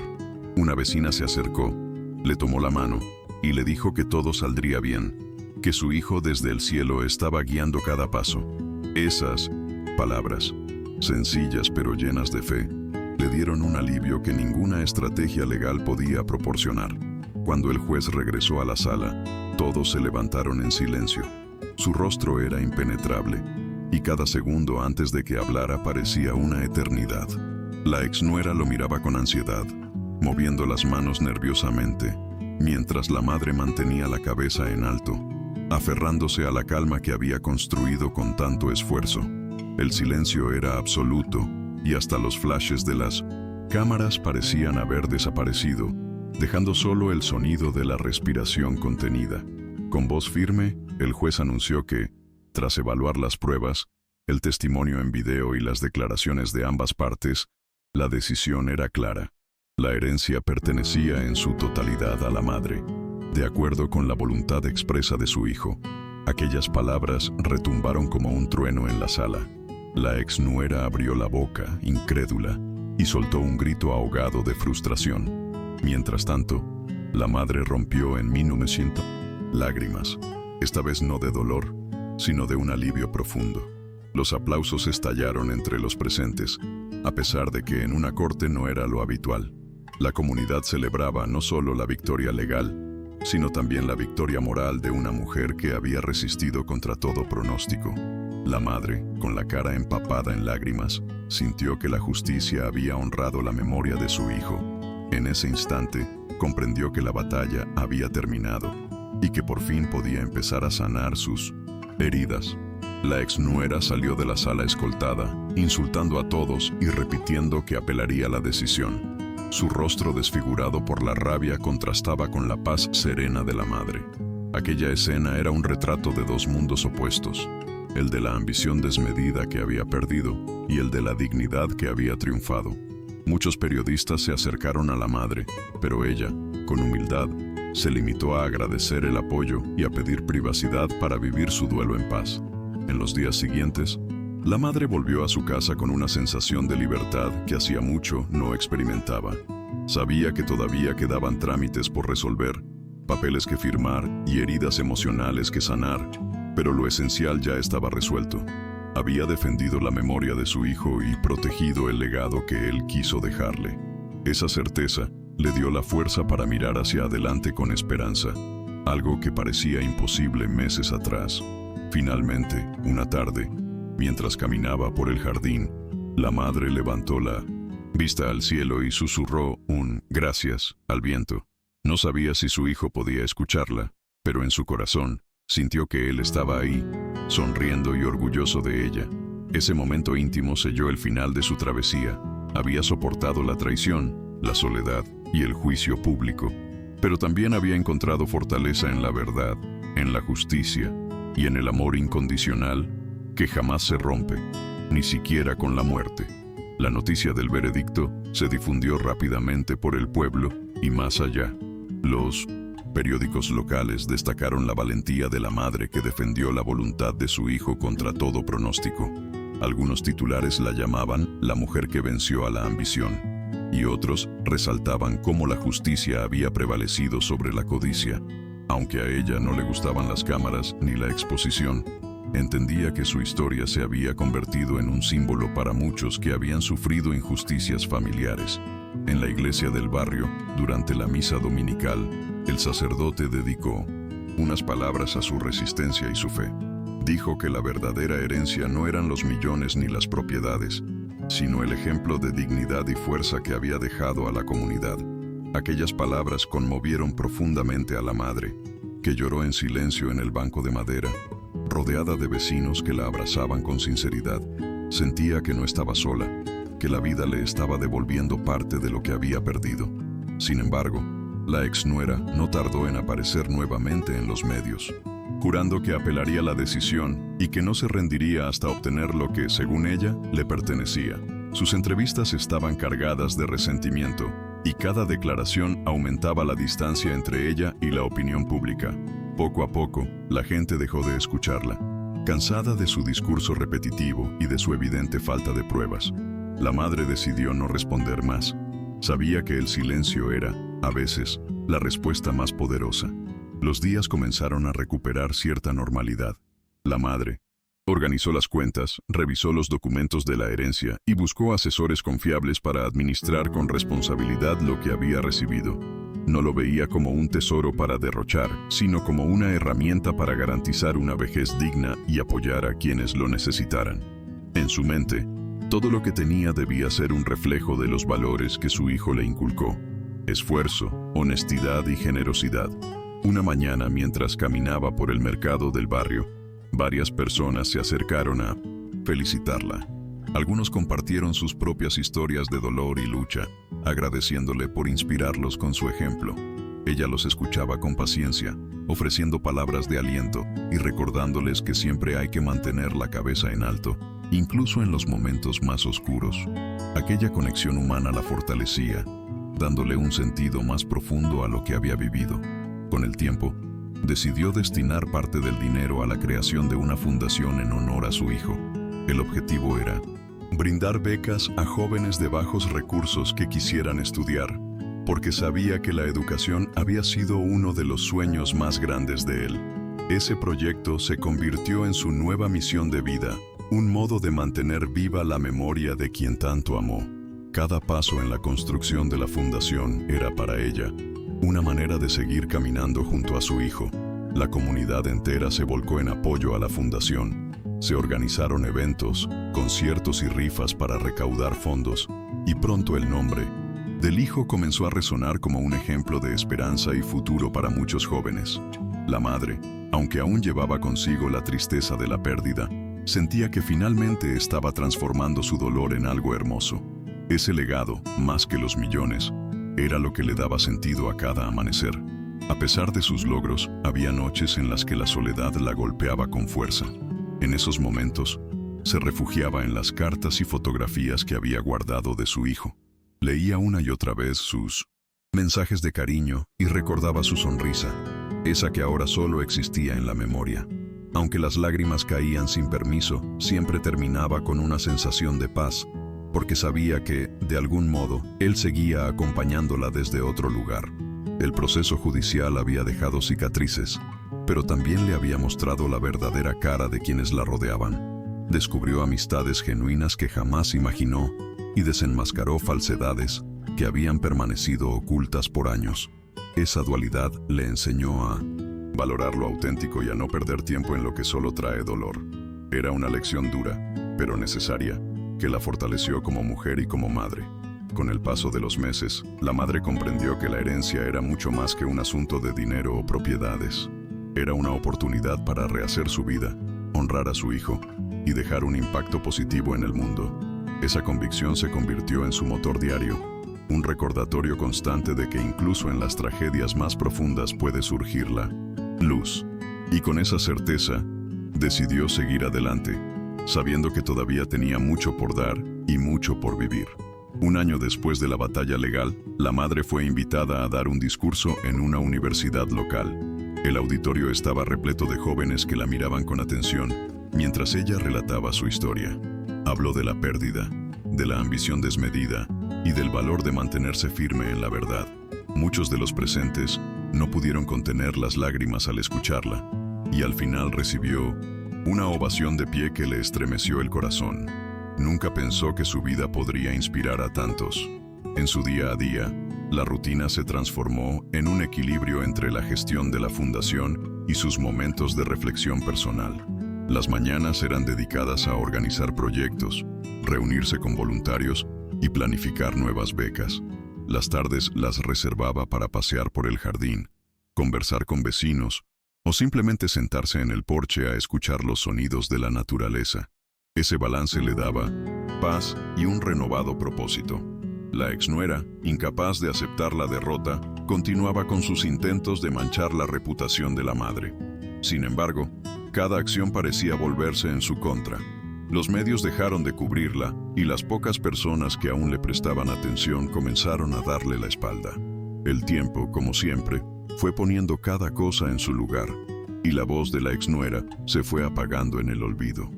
Una vecina se acercó, le tomó la mano y le dijo que todo saldría bien, que su hijo desde el cielo estaba guiando cada paso. Esas palabras, sencillas pero llenas de fe, le dieron un alivio que ninguna estrategia legal podía proporcionar. Cuando el juez regresó a la sala, todos se levantaron en silencio. Su rostro era impenetrable, y cada segundo antes de que hablara parecía una eternidad. La exnuera lo miraba con ansiedad, moviendo las manos nerviosamente, mientras la madre mantenía la cabeza en alto, aferrándose a la calma que había construido con tanto esfuerzo. El silencio era absoluto, y hasta los flashes de las cámaras parecían haber desaparecido, dejando solo el sonido de la respiración contenida. Con voz firme, el juez anunció que, tras evaluar las pruebas, el testimonio en video y las declaraciones de ambas partes, la decisión era clara. La herencia pertenecía en su totalidad a la madre, de acuerdo con la voluntad expresa de su hijo. Aquellas palabras retumbaron como un trueno en la sala. La exnuera abrió la boca, incrédula, y soltó un grito ahogado de frustración. Mientras tanto, la madre rompió en 1900 lágrimas, esta vez no de dolor, sino de un alivio profundo. Los aplausos estallaron entre los presentes, a pesar de que en una corte no era lo habitual. La comunidad celebraba no solo la victoria legal, sino también la victoria moral de una mujer que había resistido contra todo pronóstico. La madre, con la cara empapada en lágrimas, sintió que la justicia había honrado la memoria de su hijo. En ese instante, comprendió que la batalla había terminado y que por fin podía empezar a sanar sus heridas. La exnuera salió de la sala escoltada, insultando a todos y repitiendo que apelaría la decisión. Su rostro desfigurado por la rabia contrastaba con la paz serena de la madre. Aquella escena era un retrato de dos mundos opuestos, el de la ambición desmedida que había perdido y el de la dignidad que había triunfado. Muchos periodistas se acercaron a la madre, pero ella, con humildad, se limitó a agradecer el apoyo y a pedir privacidad para vivir su duelo en paz. En los días siguientes, la madre volvió a su casa con una sensación de libertad que hacía mucho no experimentaba. Sabía que todavía quedaban trámites por resolver, papeles que firmar y heridas emocionales que sanar, pero lo esencial ya estaba resuelto. Había defendido la memoria de su hijo y protegido el legado que él quiso dejarle. Esa certeza le dio la fuerza para mirar hacia adelante con esperanza, algo que parecía imposible meses atrás. Finalmente, una tarde, mientras caminaba por el jardín, la madre levantó la vista al cielo y susurró un gracias al viento. No sabía si su hijo podía escucharla, pero en su corazón sintió que él estaba ahí, sonriendo y orgulloso de ella. Ese momento íntimo selló el final de su travesía. Había soportado la traición, la soledad y el juicio público, pero también había encontrado fortaleza en la verdad, en la justicia y en el amor incondicional que jamás se rompe, ni siquiera con la muerte. La noticia del veredicto se difundió rápidamente por el pueblo y más allá. Los periódicos locales destacaron la valentía de la madre que defendió la voluntad de su hijo contra todo pronóstico. Algunos titulares la llamaban la mujer que venció a la ambición, y otros resaltaban cómo la justicia había prevalecido sobre la codicia. Aunque a ella no le gustaban las cámaras ni la exposición, entendía que su historia se había convertido en un símbolo para muchos que habían sufrido injusticias familiares. En la iglesia del barrio, durante la misa dominical, el sacerdote dedicó unas palabras a su resistencia y su fe. Dijo que la verdadera herencia no eran los millones ni las propiedades, sino el ejemplo de dignidad y fuerza que había dejado a la comunidad. Aquellas palabras conmovieron profundamente a la madre, que lloró en silencio en el banco de madera, rodeada de vecinos que la abrazaban con sinceridad. Sentía que no estaba sola, que la vida le estaba devolviendo parte de lo que había perdido. Sin embargo, la exnuera no tardó en aparecer nuevamente en los medios, jurando que apelaría la decisión y que no se rendiría hasta obtener lo que, según ella, le pertenecía. Sus entrevistas estaban cargadas de resentimiento, y cada declaración aumentaba la distancia entre ella y la opinión pública. Poco a poco, la gente dejó de escucharla, cansada de su discurso repetitivo y de su evidente falta de pruebas. La madre decidió no responder más. Sabía que el silencio era, a veces, la respuesta más poderosa. Los días comenzaron a recuperar cierta normalidad. La madre organizó las cuentas, revisó los documentos de la herencia y buscó asesores confiables para administrar con responsabilidad lo que había recibido. No lo veía como un tesoro para derrochar, sino como una herramienta para garantizar una vejez digna y apoyar a quienes lo necesitaran. En su mente, todo lo que tenía debía ser un reflejo de los valores que su hijo le inculcó: esfuerzo, honestidad y generosidad. Una mañana, mientras caminaba por el mercado del barrio, varias personas se acercaron a felicitarla. Algunos compartieron sus propias historias de dolor y lucha, agradeciéndole por inspirarlos con su ejemplo. Ella los escuchaba con paciencia, ofreciendo palabras de aliento y recordándoles que siempre hay que mantener la cabeza en alto, incluso en los momentos más oscuros. Aquella conexión humana la fortalecía, dándole un sentido más profundo a lo que había vivido. Con el tiempo, decidió destinar parte del dinero a la creación de una fundación en honor a su hijo. El objetivo era brindar becas a jóvenes de bajos recursos que quisieran estudiar, porque sabía que la educación había sido uno de los sueños más grandes de él. Ese proyecto se convirtió en su nueva misión de vida, un modo de mantener viva la memoria de quien tanto amó. Cada paso en la construcción de la fundación era para ella una manera de seguir caminando junto a su hijo. La comunidad entera se volcó en apoyo a la fundación. Se organizaron eventos, conciertos y rifas para recaudar fondos, y pronto el nombre del hijo comenzó a resonar como un ejemplo de esperanza y futuro para muchos jóvenes. La madre, aunque aún llevaba consigo la tristeza de la pérdida, sentía que finalmente estaba transformando su dolor en algo hermoso. Ese legado, más que los millones, era lo que le daba sentido a cada amanecer. A pesar de sus logros, había noches en las que la soledad la golpeaba con fuerza. En esos momentos, se refugiaba en las cartas y fotografías que había guardado de su hijo. Leía una y otra vez sus mensajes de cariño y recordaba su sonrisa, esa que ahora solo existía en la memoria. Aunque las lágrimas caían sin permiso, siempre terminaba con una sensación de paz, porque sabía que, de algún modo, él seguía acompañándola desde otro lugar. El proceso judicial había dejado cicatrices, pero también le había mostrado la verdadera cara de quienes la rodeaban. Descubrió amistades genuinas que jamás imaginó y desenmascaró falsedades que habían permanecido ocultas por años. Esa dualidad le enseñó a valorar lo auténtico y a no perder tiempo en lo que solo trae dolor. Era una lección dura, pero necesaria, que la fortaleció como mujer y como madre. Con el paso de los meses, la madre comprendió que la herencia era mucho más que un asunto de dinero o propiedades. Era una oportunidad para rehacer su vida, honrar a su hijo y dejar un impacto positivo en el mundo. Esa convicción se convirtió en su motor diario, un recordatorio constante de que incluso en las tragedias más profundas puede surgir la luz. Y con esa certeza, decidió seguir adelante, sabiendo que todavía tenía mucho por dar y mucho por vivir. Un año después de la batalla legal, la madre fue invitada a dar un discurso en una universidad local. El auditorio estaba repleto de jóvenes que la miraban con atención, mientras ella relataba su historia. Habló de la pérdida, de la ambición desmedida y del valor de mantenerse firme en la verdad. Muchos de los presentes no pudieron contener las lágrimas al escucharla, y al final recibió una ovación de pie que le estremeció el corazón. Nunca pensó que su vida podría inspirar a tantos. En su día a día, la rutina se transformó en un equilibrio entre la gestión de la fundación y sus momentos de reflexión personal. Las mañanas eran dedicadas a organizar proyectos, reunirse con voluntarios y planificar nuevas becas. Las tardes las reservaba para pasear por el jardín, conversar con vecinos o simplemente sentarse en el porche a escuchar los sonidos de la naturaleza. Ese balance le daba paz y un renovado propósito. La exnuera, incapaz de aceptar la derrota, continuaba con sus intentos de manchar la reputación de la madre. Sin embargo, cada acción parecía volverse en su contra. Los medios dejaron de cubrirla y las pocas personas que aún le prestaban atención comenzaron a darle la espalda. El tiempo, como siempre, fue poniendo cada cosa en su lugar, y la voz de la exnuera se fue apagando en el olvido.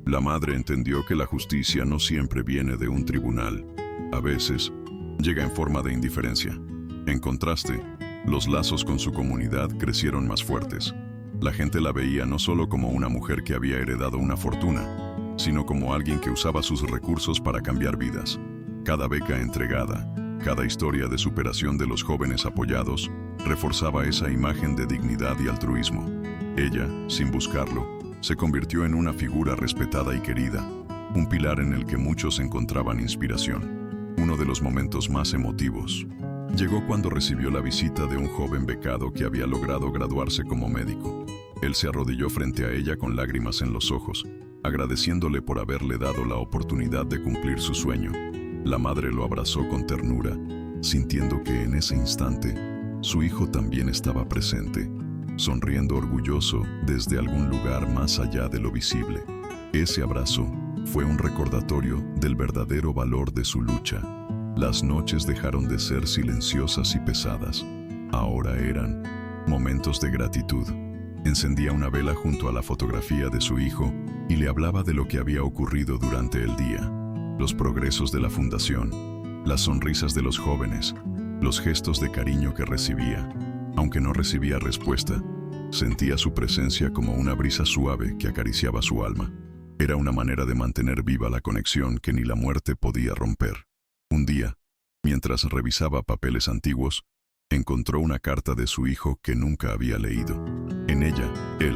La madre entendió que la justicia no siempre viene de un tribunal. A veces, llega en forma de indiferencia. En contraste, los lazos con su comunidad crecieron más fuertes. La gente la veía no solo como una mujer que había heredado una fortuna, sino como alguien que usaba sus recursos para cambiar vidas. Cada beca entregada, cada historia de superación de los jóvenes apoyados, reforzaba esa imagen de dignidad y altruismo. Ella, sin buscarlo, se convirtió en una figura respetada y querida, un pilar en el que muchos encontraban inspiración. Uno de los momentos más emotivos llegó cuando recibió la visita de un joven becado que había logrado graduarse como médico. Él se arrodilló frente a ella con lágrimas en los ojos, agradeciéndole por haberle dado la oportunidad de cumplir su sueño. La madre lo abrazó con ternura, sintiendo que en ese instante su hijo también estaba presente, sonriendo orgulloso desde algún lugar más allá de lo visible. Ese abrazo fue un recordatorio del verdadero valor de su lucha. Las noches dejaron de ser silenciosas y pesadas. Ahora eran momentos de gratitud. Encendía una vela junto a la fotografía de su hijo y le hablaba de lo que había ocurrido durante el día, los progresos de la fundación, las sonrisas de los jóvenes, los gestos de cariño que recibía. Aunque no recibía respuesta, sentía su presencia como una brisa suave que acariciaba su alma. Era una manera de mantener viva la conexión que ni la muerte podía romper. Un día, mientras revisaba papeles antiguos, encontró una carta de su hijo que nunca había leído. En ella, él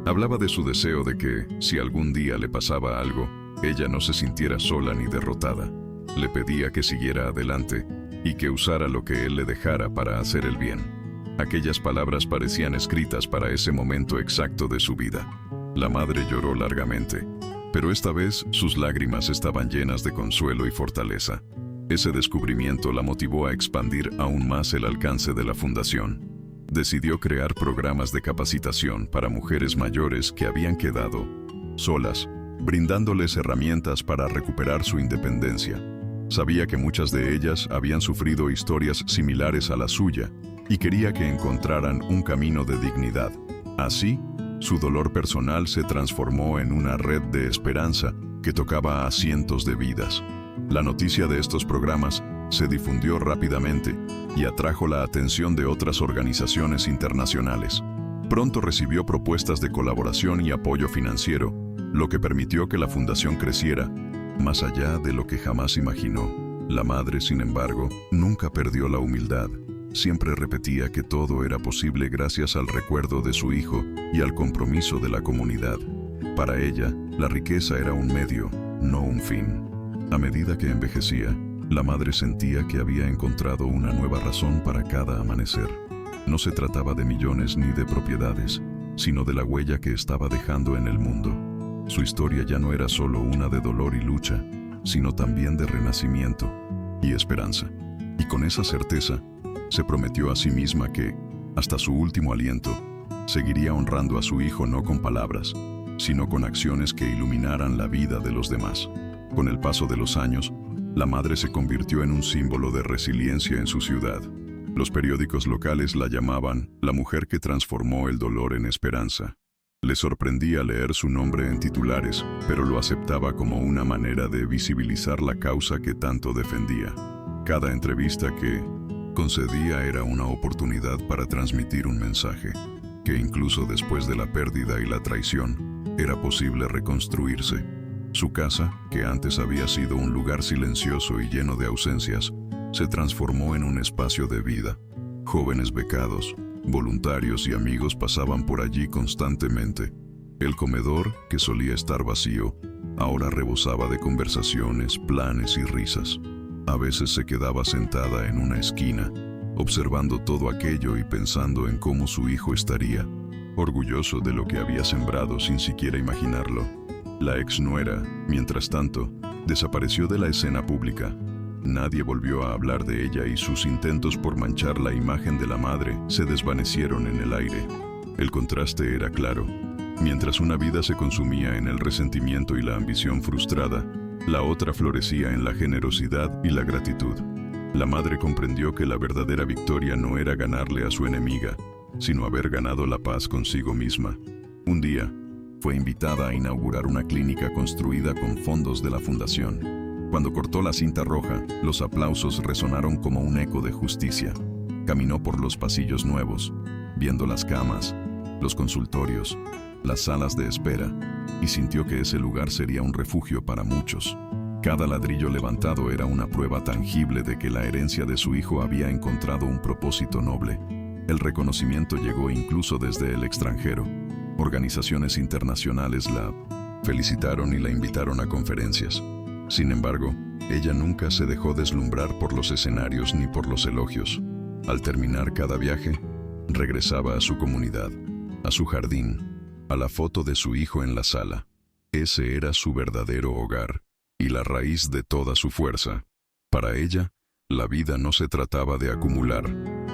hablaba de su deseo de que, si algún día le pasaba algo, ella no se sintiera sola ni derrotada. Le pedía que siguiera adelante y que usara lo que él le dejara para hacer el bien. Aquellas palabras parecían escritas para ese momento exacto de su vida. La madre lloró largamente, pero esta vez sus lágrimas estaban llenas de consuelo y fortaleza. Ese descubrimiento la motivó a expandir aún más el alcance de la fundación. Decidió crear programas de capacitación para mujeres mayores que habían quedado solas, brindándoles herramientas para recuperar su independencia. Sabía que muchas de ellas habían sufrido historias similares a la suya y quería que encontraran un camino de dignidad. Así, su dolor personal se transformó en una red de esperanza que tocaba a cientos de vidas. La noticia de estos programas se difundió rápidamente y atrajo la atención de otras organizaciones internacionales. Pronto recibió propuestas de colaboración y apoyo financiero, lo que permitió que la fundación creciera más allá de lo que jamás imaginó. La madre, sin embargo, nunca perdió la humildad. Siempre repetía que todo era posible gracias al recuerdo de su hijo y al compromiso de la comunidad. Para ella, la riqueza era un medio, no un fin. A medida que envejecía, la madre sentía que había encontrado una nueva razón para cada amanecer. No se trataba de millones ni de propiedades, sino de la huella que estaba dejando en el mundo. Su historia ya no era solo una de dolor y lucha, sino también de renacimiento y esperanza. Y con esa certeza, se prometió a sí misma que, hasta su último aliento, seguiría honrando a su hijo no con palabras, sino con acciones que iluminaran la vida de los demás. Con el paso de los años, la madre se convirtió en un símbolo de resiliencia en su ciudad. Los periódicos locales la llamaban la mujer que transformó el dolor en esperanza. Le sorprendía leer su nombre en titulares, pero lo aceptaba como una manera de visibilizar la causa que tanto defendía. Cada entrevista que concedía era una oportunidad para transmitir un mensaje, que incluso después de la pérdida y la traición, era posible reconstruirse. Su casa, que antes había sido un lugar silencioso y lleno de ausencias, se transformó en un espacio de vida. Jóvenes becados, voluntarios y amigos pasaban por allí constantemente. El comedor, que solía estar vacío, ahora rebosaba de conversaciones, planes y risas. A veces se quedaba sentada en una esquina, observando todo aquello y pensando en cómo su hijo estaría, orgulloso de lo que había sembrado sin siquiera imaginarlo. La exnuera, mientras tanto, desapareció de la escena pública. Nadie volvió a hablar de ella y sus intentos por manchar la imagen de la madre se desvanecieron en el aire. El contraste era claro. Mientras una vida se consumía en el resentimiento y la ambición frustrada, la otra florecía en la generosidad y la gratitud. La madre comprendió que la verdadera victoria no era ganarle a su enemiga, sino haber ganado la paz consigo misma. Un día, fue invitada a inaugurar una clínica construida con fondos de la fundación. Cuando cortó la cinta roja, los aplausos resonaron como un eco de justicia. Caminó por los pasillos nuevos, viendo las camas, los consultorios, las salas de espera, y sintió que ese lugar sería un refugio para muchos. Cada ladrillo levantado era una prueba tangible de que la herencia de su hijo había encontrado un propósito noble. El reconocimiento llegó incluso desde el extranjero. Organizaciones internacionales la felicitaron y la invitaron a conferencias. Sin embargo, ella nunca se dejó deslumbrar por los escenarios ni por los elogios. Al terminar cada viaje, regresaba a su comunidad, a su jardín, a la foto de su hijo en la sala. Ese era su verdadero hogar y la raíz de toda su fuerza. Para ella, la vida no se trataba de acumular,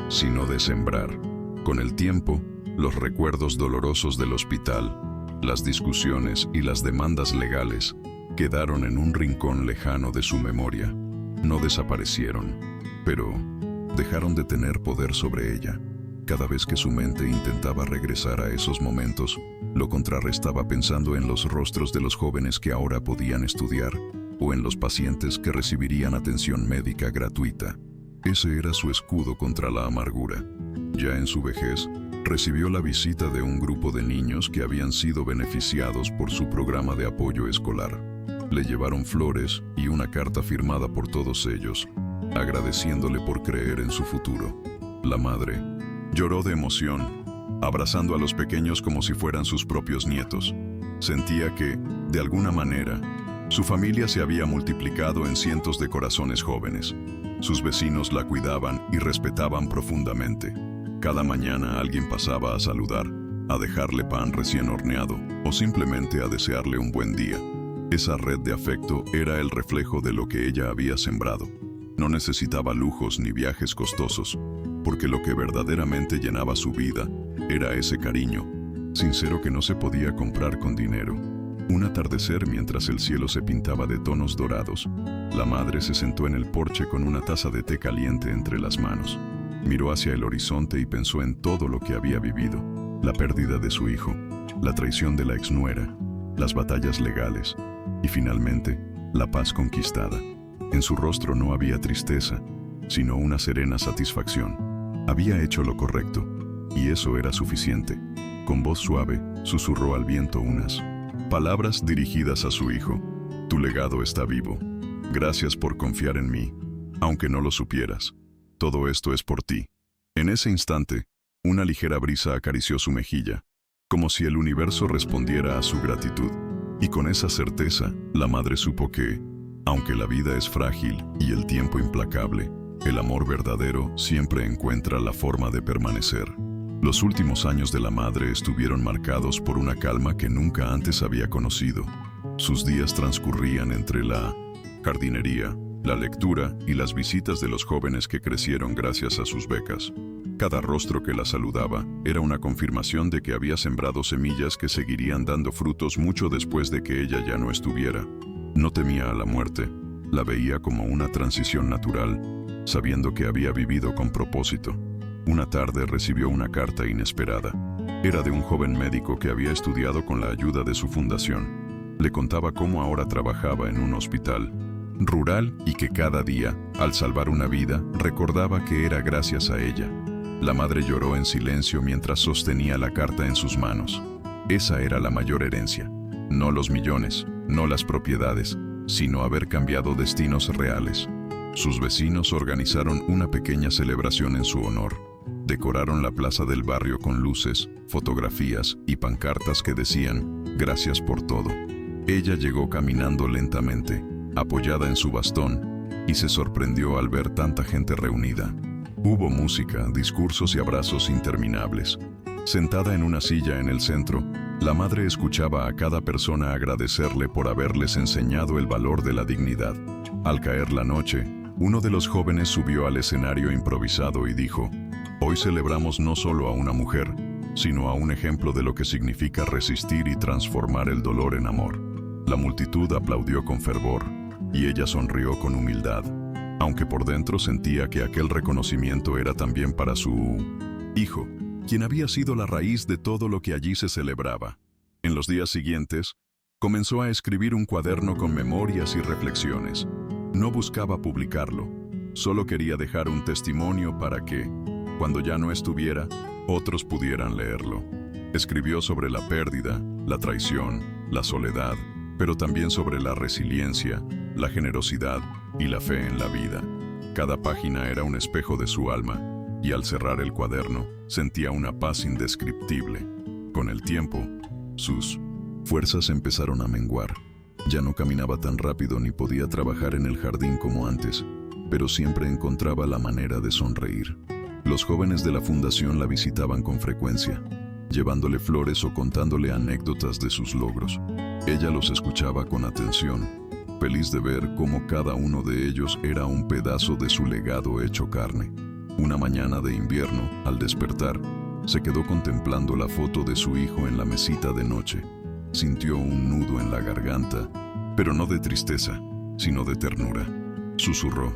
sino de sembrar. Con el tiempo, los recuerdos dolorosos del hospital, las discusiones y las demandas legales quedaron en un rincón lejano de su memoria. No desaparecieron, pero dejaron de tener poder sobre ella. Cada vez que su mente intentaba regresar a esos momentos, lo contrarrestaba pensando en los rostros de los jóvenes que ahora podían estudiar, o en los pacientes que recibirían atención médica gratuita. Ese era su escudo contra la amargura. Ya en su vejez, recibió la visita de un grupo de niños que habían sido beneficiados por su programa de apoyo escolar. Le llevaron flores y una carta firmada por todos ellos, agradeciéndole por creer en su futuro. La madre lloró de emoción, abrazando a los pequeños como si fueran sus propios nietos. Sentía que, de alguna manera, su familia se había multiplicado en cientos de corazones jóvenes. Sus vecinos la cuidaban y respetaban profundamente. Cada mañana alguien pasaba a saludar, a dejarle pan recién horneado o simplemente a desearle un buen día. Esa red de afecto era el reflejo de lo que ella había sembrado. No necesitaba lujos ni viajes costosos, porque lo que verdaderamente llenaba su vida era ese cariño, sincero que no se podía comprar con dinero. Un atardecer mientras el cielo se pintaba de tonos dorados, la madre se sentó en el porche con una taza de té caliente entre las manos. Miró hacia el horizonte y pensó en todo lo que había vivido: la pérdida de su hijo, la traición de la exnuera, las batallas legales y finalmente la paz conquistada. En su rostro no había tristeza, sino una serena satisfacción. Había hecho lo correcto, y eso era suficiente. Con voz suave, susurró al viento unas palabras dirigidas a su hijo: tu legado está vivo. Gracias por confiar en mí, aunque no lo supieras. Todo esto es por ti. En ese instante, una ligera brisa acarició su mejilla, como si el universo respondiera a su gratitud. Y con esa certeza, la madre supo que, aunque la vida es frágil y el tiempo implacable, el amor verdadero siempre encuentra la forma de permanecer. Los últimos años de la madre estuvieron marcados por una calma que nunca antes había conocido. Sus días transcurrían entre la jardinería, la lectura y las visitas de los jóvenes que crecieron gracias a sus becas. Cada rostro que la saludaba era una confirmación de que había sembrado semillas que seguirían dando frutos mucho después de que ella ya no estuviera. No temía a la muerte, la veía como una transición natural, sabiendo que había vivido con propósito. Una tarde recibió una carta inesperada. Era de un joven médico que había estudiado con la ayuda de su fundación. Le contaba cómo ahora trabajaba en un hospital rural y que cada día, al salvar una vida, recordaba que era gracias a ella. La madre lloró en silencio mientras sostenía la carta en sus manos. Esa era la mayor herencia. No los millones, no las propiedades, sino haber cambiado destinos reales. Sus vecinos organizaron una pequeña celebración en su honor. Decoraron la plaza del barrio con luces, fotografías y pancartas que decían: gracias por todo. Ella llegó caminando lentamente, apoyada en su bastón, y se sorprendió al ver tanta gente reunida. Hubo música, discursos y abrazos interminables. Sentada en una silla en el centro, la madre escuchaba a cada persona agradecerle por haberles enseñado el valor de la dignidad. Al caer la noche, uno de los jóvenes subió al escenario improvisado y dijo: hoy celebramos no solo a una mujer, sino a un ejemplo de lo que significa resistir y transformar el dolor en amor. La multitud aplaudió con fervor, y ella sonrió con humildad, aunque por dentro sentía que aquel reconocimiento era también para su hijo, quien había sido la raíz de todo lo que allí se celebraba. En los días siguientes, comenzó a escribir un cuaderno con memorias y reflexiones. No buscaba publicarlo, solo quería dejar un testimonio para que, cuando ya no estuviera, otros pudieran leerlo. Escribió sobre la pérdida, la traición, la soledad, pero también sobre la resiliencia, la generosidad y la fe en la vida. Cada página era un espejo de su alma, y al cerrar el cuaderno, sentía una paz indescriptible. Con el tiempo, sus fuerzas empezaron a menguar. Ya no caminaba tan rápido ni podía trabajar en el jardín como antes, pero siempre encontraba la manera de sonreír. Los jóvenes de la fundación la visitaban con frecuencia, llevándole flores o contándole anécdotas de sus logros. Ella los escuchaba con atención, feliz de ver cómo cada uno de ellos era un pedazo de su legado hecho carne. Una mañana de invierno, al despertar, se quedó contemplando la foto de su hijo en la mesita de noche. Sintió un nudo en la garganta, pero no de tristeza, sino de ternura. Susurró: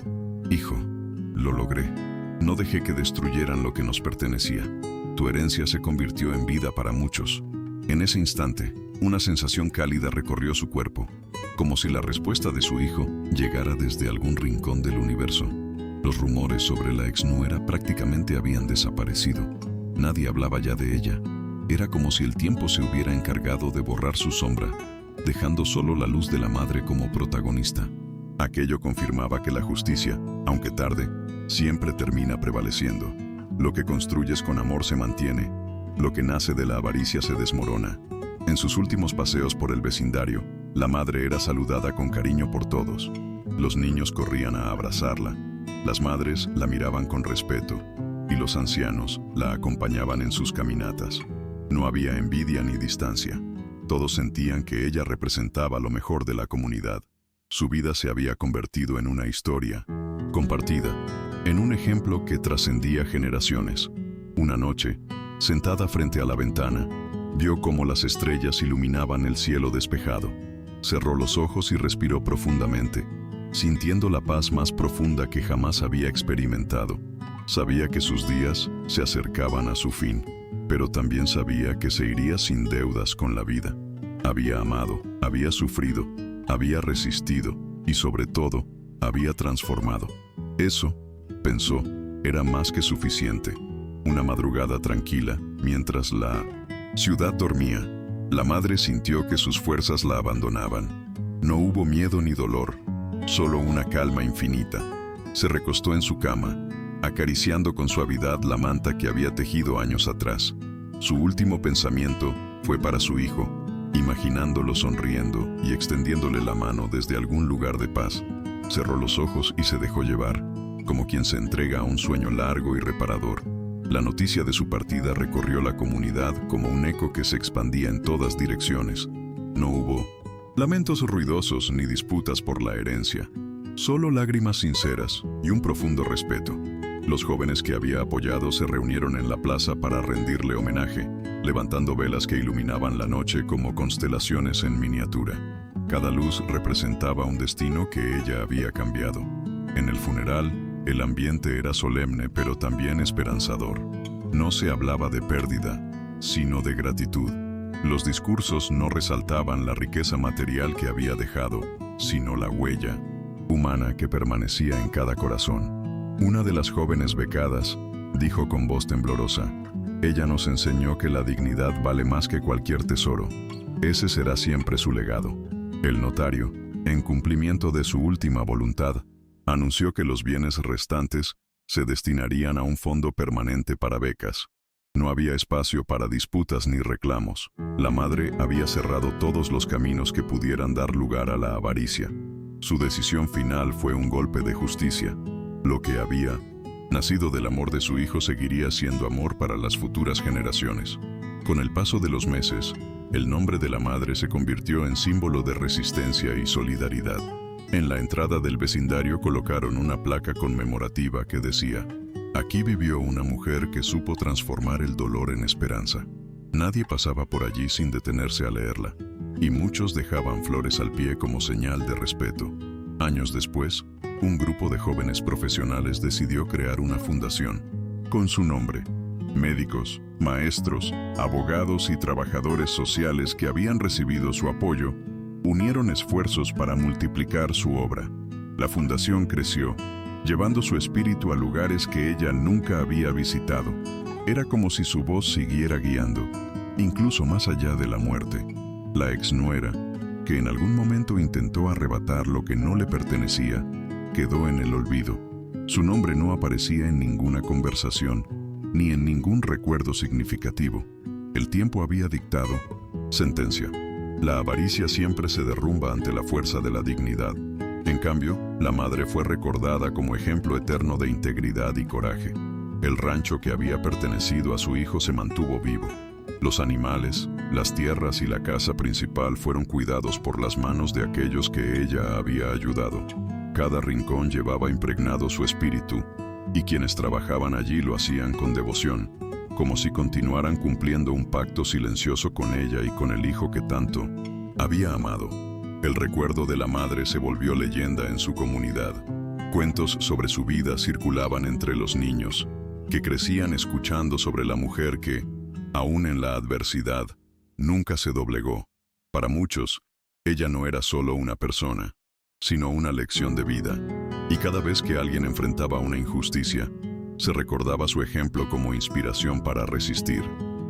hijo, lo logré. No dejé que destruyeran lo que nos pertenecía. Tu herencia se convirtió en vida para muchos. En ese instante, una sensación cálida recorrió su cuerpo, como si la respuesta de su hijo llegara desde algún rincón del universo. Los rumores sobre la exnuera prácticamente habían desaparecido. Nadie hablaba ya de ella. Era como si el tiempo se hubiera encargado de borrar su sombra, dejando solo la luz de la madre como protagonista. Aquello confirmaba que la justicia, aunque tarde, siempre termina prevaleciendo. Lo que construyes con amor se mantiene, lo que nace de la avaricia se desmorona. En sus últimos paseos por el vecindario, la madre era saludada con cariño por todos. Los niños corrían a abrazarla, las madres la miraban con respeto, y los ancianos la acompañaban en sus caminatas. No había envidia ni distancia. Todos sentían que ella representaba lo mejor de la comunidad. Su vida se había convertido en una historia compartida, en un ejemplo que trascendía generaciones. Una noche, sentada frente a la ventana, vio cómo las estrellas iluminaban el cielo despejado. Cerró los ojos y respiró profundamente, sintiendo la paz más profunda que jamás había experimentado. Sabía que sus días se acercaban a su fin, pero también sabía que se iría sin deudas con la vida. Había amado, había sufrido, había resistido y sobre todo, había transformado. Eso, pensó, era más que suficiente. Una madrugada tranquila, mientras la ciudad dormía, la madre sintió que sus fuerzas la abandonaban. No hubo miedo ni dolor, solo una calma infinita. Se recostó en su cama, acariciando con suavidad la manta que había tejido años atrás. Su último pensamiento fue para su hijo, imaginándolo sonriendo y extendiéndole la mano desde algún lugar de paz. Cerró los ojos y se dejó llevar, como quien se entrega a un sueño largo y reparador. La noticia de su partida recorrió la comunidad como un eco que se expandía en todas direcciones. No hubo lamentos ruidosos ni disputas por la herencia, solo lágrimas sinceras y un profundo respeto. Los jóvenes que había apoyado se reunieron en la plaza para rendirle homenaje, levantando velas que iluminaban la noche como constelaciones en miniatura. Cada luz representaba un destino que ella había cambiado. En el funeral, el ambiente era solemne pero también esperanzador. No se hablaba de pérdida, sino de gratitud. Los discursos no resaltaban la riqueza material que había dejado, sino la huella humana que permanecía en cada corazón. Una de las jóvenes becadas dijo con voz temblorosa: «Ella nos enseñó que la dignidad vale más que cualquier tesoro. Ese será siempre su legado». El notario, en cumplimiento de su última voluntad, anunció que los bienes restantes se destinarían a un fondo permanente para becas. No había espacio para disputas ni reclamos. La madre había cerrado todos los caminos que pudieran dar lugar a la avaricia. Su decisión final fue un golpe de justicia. Lo que había nacido del amor de su hijo seguiría siendo amor para las futuras generaciones. Con el paso de los meses, el nombre de la madre se convirtió en símbolo de resistencia y solidaridad. En la entrada del vecindario colocaron una placa conmemorativa que decía: «Aquí vivió una mujer que supo transformar el dolor en esperanza». Nadie pasaba por allí sin detenerse a leerla, y muchos dejaban flores al pie como señal de respeto. Años después, un grupo de jóvenes profesionales decidió crear una fundación con su nombre. Médicos, maestros, abogados y trabajadores sociales que habían recibido su apoyo unieron esfuerzos para multiplicar su obra. La fundación creció, llevando su espíritu a lugares que ella nunca había visitado. Era como si su voz siguiera guiando, incluso más allá de la muerte. La exnuera, que en algún momento intentó arrebatar lo que no le pertenecía, quedó en el olvido. Su nombre no aparecía en ninguna conversación, ni en ningún recuerdo significativo. El tiempo había dictado sentencia. La avaricia siempre se derrumba ante la fuerza de la dignidad. En cambio, la madre fue recordada como ejemplo eterno de integridad y coraje. El rancho que había pertenecido a su hijo se mantuvo vivo. Los animales, las tierras y la casa principal fueron cuidados por las manos de aquellos que ella había ayudado. Cada rincón llevaba impregnado su espíritu, y quienes trabajaban allí lo hacían con devoción, como si continuaran cumpliendo un pacto silencioso con ella y con el hijo que tanto había amado. El recuerdo de la madre se volvió leyenda en su comunidad. Cuentos sobre su vida circulaban entre los niños, que crecían escuchando sobre la mujer que, aún en la adversidad, nunca se doblegó. Para muchos, ella no era solo una persona, sino una lección de vida, y cada vez que alguien enfrentaba una injusticia, se recordaba su ejemplo como inspiración para resistir.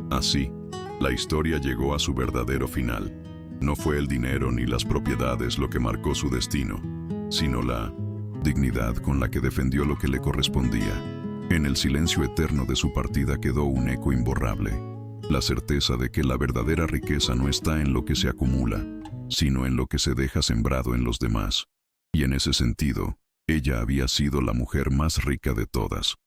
Así, la historia llegó a su verdadero final. No fue el dinero ni las propiedades lo que marcó su destino, sino la dignidad con la que defendió lo que le correspondía. En el silencio eterno de su partida quedó un eco imborrable, la certeza de que la verdadera riqueza no está en lo que se acumula, sino en lo que se deja sembrado en los demás. Y en ese sentido, ella había sido la mujer más rica de todas.